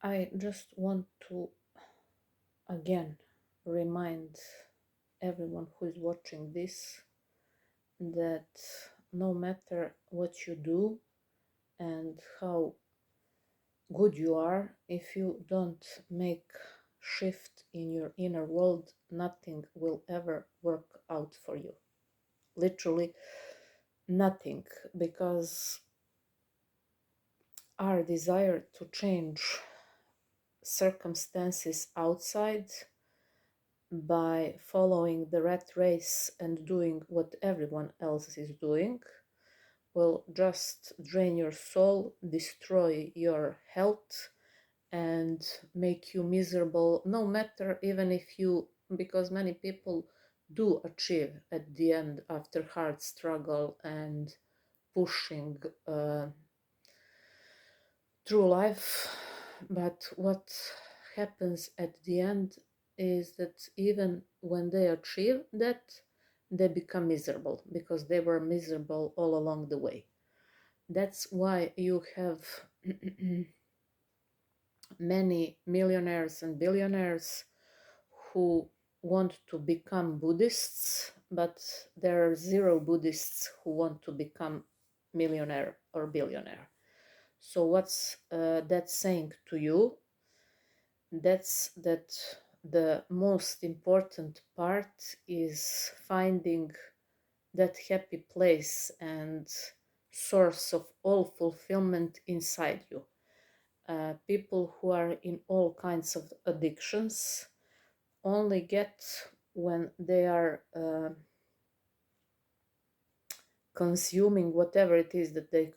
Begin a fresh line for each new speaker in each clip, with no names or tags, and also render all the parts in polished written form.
I just want to again remind everyone who is watching this that no matter what you do and how good you are, if you don't make shift in your inner world, nothing will ever work out for you. Literally nothing, because our desire to change circumstances outside by following the rat race and doing what everyone else is doing will just drain your soul, destroy your health, and make you miserable, no matter even if you, because many people do achieve at the end after hard struggle and pushing through life. But what happens at the end is that even when they achieve that, they become miserable because they were miserable all along the way. That's why you have many millionaires and billionaires who want to become Buddhists, but there are zero Buddhists who want to become millionaire or billionaire. So what's that saying to you? That's that the most important part is finding that happy place and source of all fulfillment inside you. People who are in all kinds of addictions only get when they are consuming whatever it is that they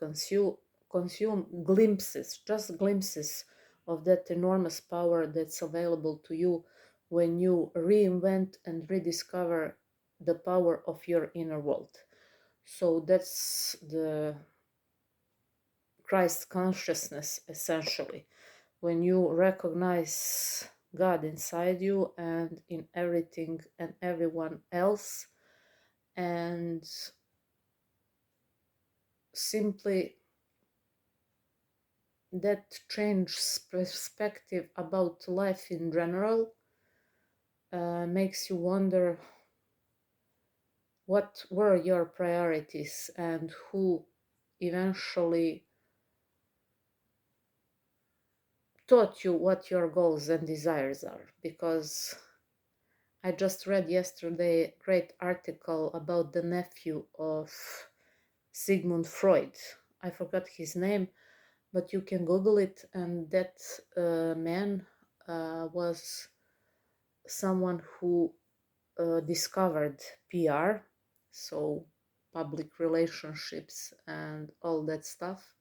consume glimpses, just glimpses of that enormous power that's available to you when you reinvent and rediscover the power of your inner world. So that's the Christ consciousness, essentially, when you recognize God inside you and in everything and everyone else, and simply that changes perspective about life in general, makes you wonder what were your priorities and who eventually taught you what your goals and desires are. Because I just read yesterday a great article about the nephew of Sigmund Freud. I forgot his name, but you can Google it. And that man was someone who discovered PR, so public relationships and all that stuff,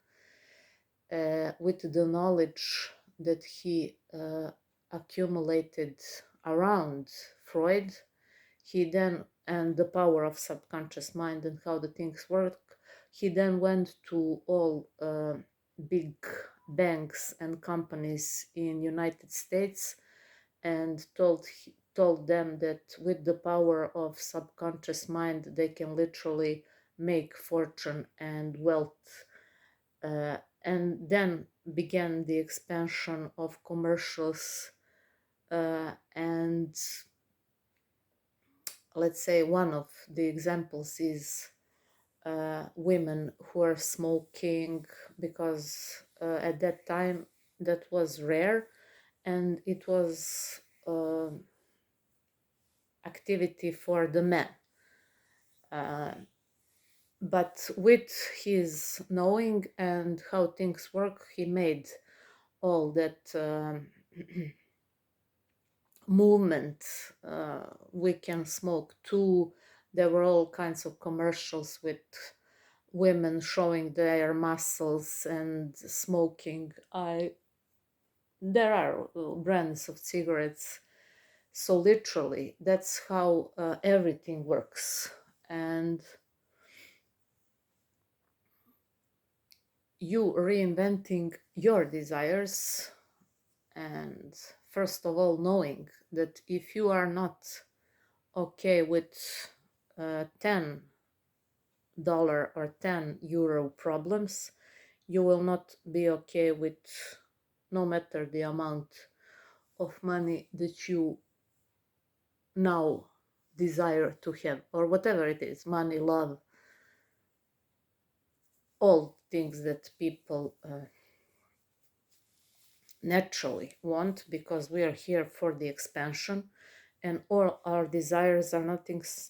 with the knowledge that he accumulated around Freud. He then, and the power of subconscious mind and how the things work, he then went to all big banks and companies in United States and told them that with the power of subconscious mind they can literally make fortune and wealth, and then began the expansion of commercials, and let's say one of the examples is women who are smoking, because at that time that was rare and it was activity for the men. Uh, but with his knowing and how things work, he made all that movement. We can smoke too. There were all kinds of commercials with women showing their muscles and smoking. There are brands of cigarettes. So literally, that's how everything works. And you reinventing your desires, and first of all knowing that if you are not okay with $10 or €10 problems, you will not be okay with no matter the amount of money that you now desire to have, or whatever it is, money, love, all things that people naturally want, because we are here for the expansion, and all our desires are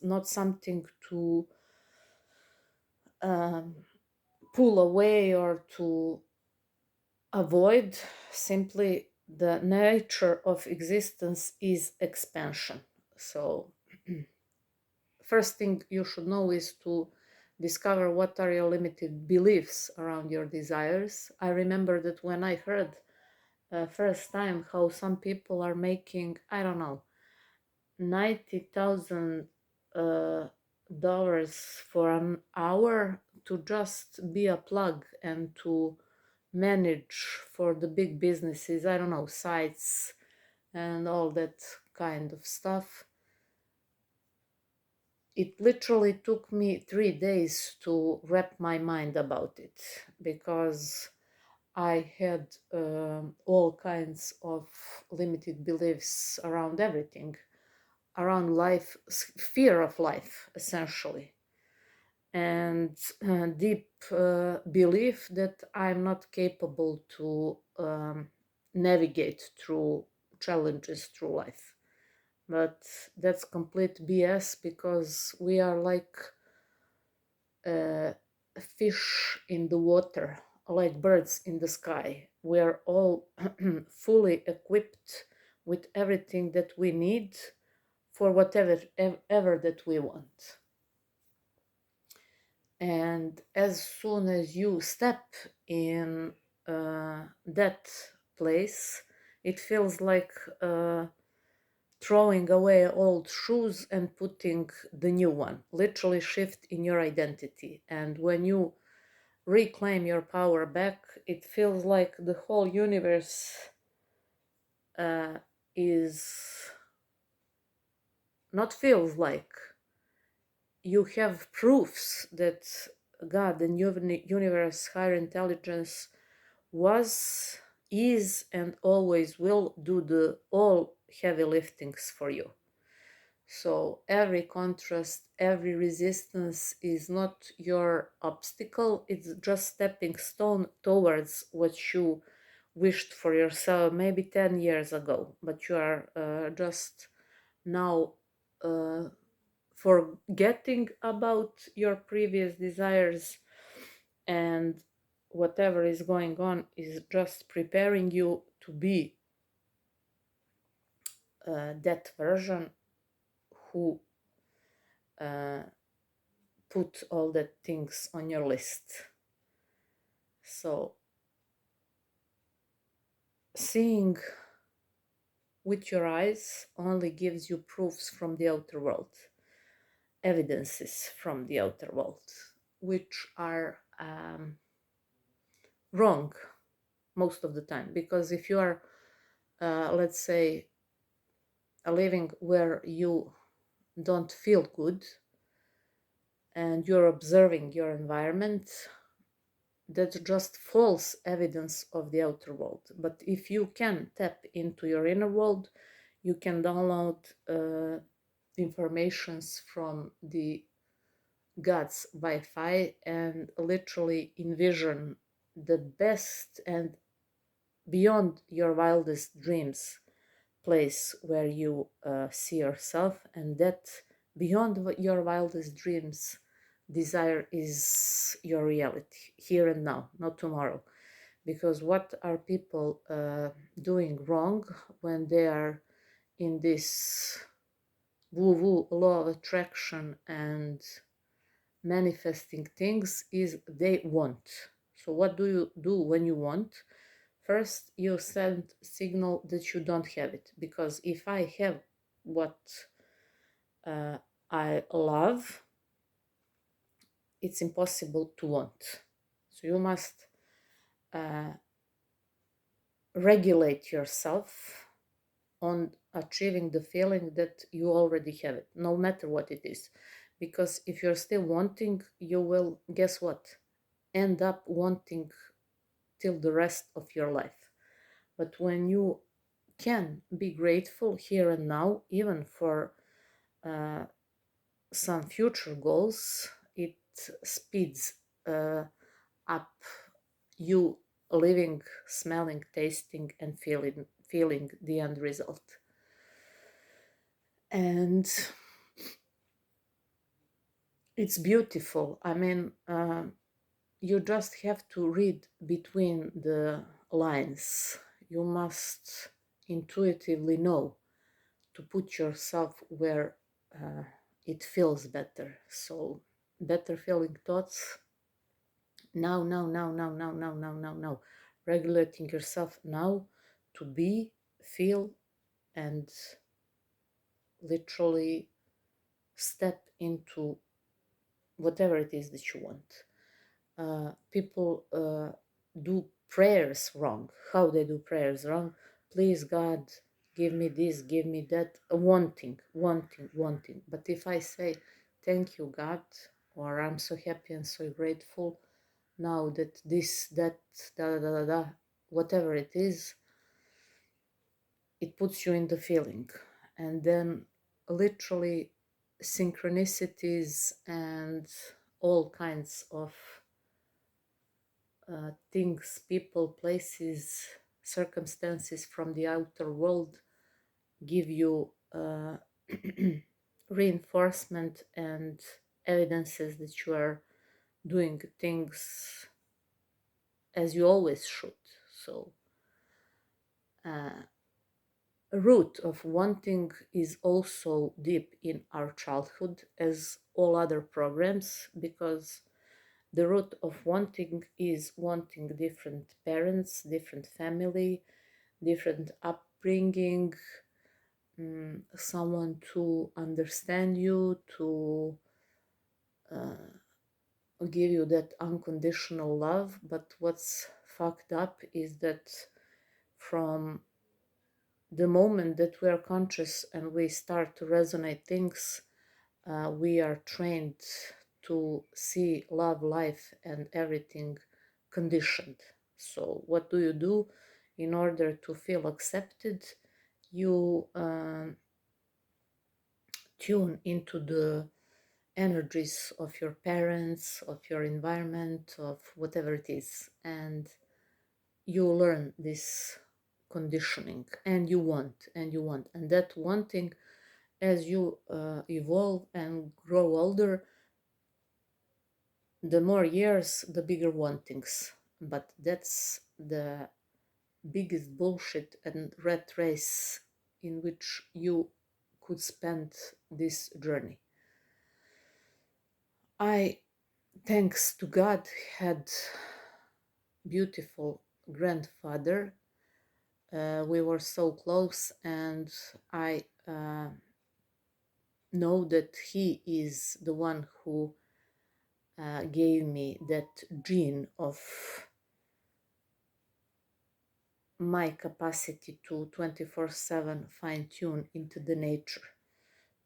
not something to um, pull away or to avoid. Simply the nature of existence is expansion. So first thing you should know is to discover what are your limited beliefs around your desires. I remember that when I heard first time how some people are making, I don't know, $90,000 dollars for an hour to just be a plug and to manage for the big businesses, I don't know, sites and all that kind of stuff. It literally took me 3 days to wrap my mind about it, because I had all kinds of limited beliefs around everything, around life, fear of life, essentially, and deep belief that I'm not capable to navigate through challenges through life. But that's complete BS, because we are like fish in the water, like birds in the sky. We are all fully equipped with everything that we need for whatever ever that we want. And as soon as you step in that place, it feels like throwing away old shoes and putting the new one, literally shift in your identity. And when you reclaim your power back, it feels like the whole universe is not feels like you have proofs that God and universe, higher intelligence was, is, and always will do the all heavy liftings for you. So every contrast, every resistance is not your obstacle, it's just stepping stone towards what you wished for yourself maybe 10 years ago, but you are just now forgetting about your previous desires, and whatever is going on is just preparing you to be that version who uh, put all the things on your list. So seeing with your eyes only gives you proofs from the outer world, evidences from the outer world, which are wrong most of the time. Because if you are, let's say, living where you don't feel good and you're observing your environment, that's just false evidence of the outer world. But if you can tap into your inner world, you can download informations from the God's Wi-Fi and literally envision the best and beyond your wildest dreams place where you see yourself, and that beyond your wildest dreams desire is your reality here and now, not tomorrow. Because what are people doing wrong when they are in this woo-woo law of attraction and manifesting things is they want. So what do you do when you want? First, you send signal that you don't have it, because if I have what uh, I love, it's impossible to want. So you must uh, regulate yourself on achieving the feeling that you already have it, no matter what it is. Because if you're still wanting, you will, guess what, end up wanting till the rest of your life. But when you can be grateful here and now, even for uh, some future goals, it speeds uh, up you living, smelling, tasting, and feeling the end result. And it's beautiful. I mean, you just have to read between the lines. You must intuitively know to put yourself where it feels better. So, better feeling thoughts now, now, now, now, now, now, now, now, now. Regulating yourself now to be, feel, and literally step into whatever it is that you want. People do prayers wrong. How they do prayers wrong? Please, God, give me this, give me that. Wanting, wanting, wanting. But if I say, thank you, God, or I'm so happy and so grateful now that this, that, da da da da, da whatever it is, it puts you in the feeling. And then literally synchronicities and all kinds of things, people, places, circumstances from the outer world give you reinforcement and evidences that you are doing things as you always should. So, root of wanting is also deep in our childhood, as all other programs, because the root of wanting is wanting different parents, different family, different upbringing, someone to understand you, to give you that unconditional love. But what's fucked up is that from the moment that we are conscious and we start to resonate things, we are trained to see love, life, and everything conditioned. So, what do you do in order to feel accepted? You tune into the energies of your parents, of your environment, of whatever it is, and you learn this conditioning, and you want, and you want, and that wanting, as you evolve and grow older, the more years, the bigger wantings. But that's the biggest bullshit and rat race in which you could spend this journey. I, thanks to God, had beautiful grandfather. We were so close, and I know that he is the one who gave me that gene of my capacity to 24/7 fine tune into the nature,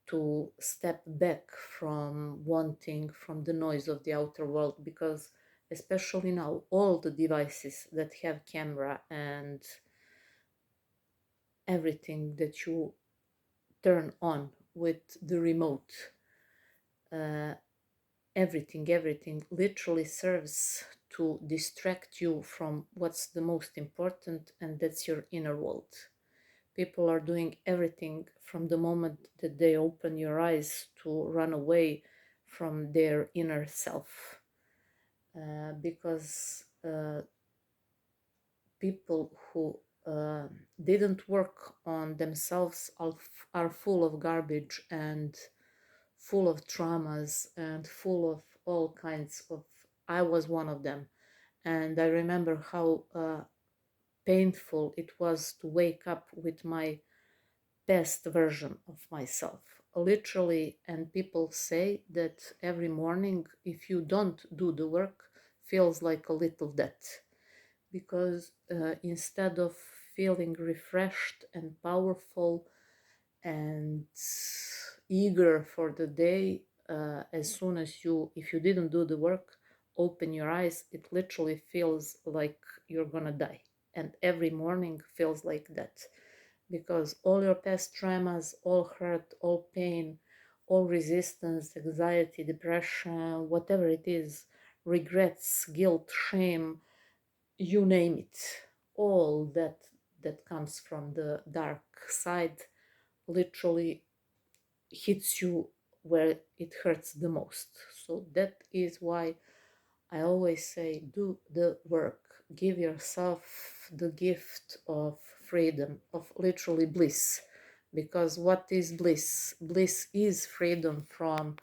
to step back from wanting, from the noise of the outer world, because especially now, all the devices that have camera and everything that you turn on with the remote, uh, everything literally serves to distract you from what's the most important, and that's your inner world. People are doing everything from the moment that they open your eyes to run away from their inner self, because people who didn't work on themselves are full of garbage and full of traumas and full of all kinds of. I was one of them, and I remember how painful it was to wake up with my best version of myself, literally. And people say that every morning, if you don't do the work, feels like a little death, because instead of feeling refreshed and powerful and eager for the day, as soon as you, if you didn't do the work, open your eyes, it literally feels like you're gonna die. and every morning feels like that, because all your past traumas, all hurt, all pain, all resistance, anxiety, depression, whatever it is, regrets, guilt, shame, you name it, all that comes from the dark side literally hits you where it hurts the most. So that is why I always say do the work, give yourself the gift of freedom, of literally bliss. Because what is bliss? Bliss is freedom from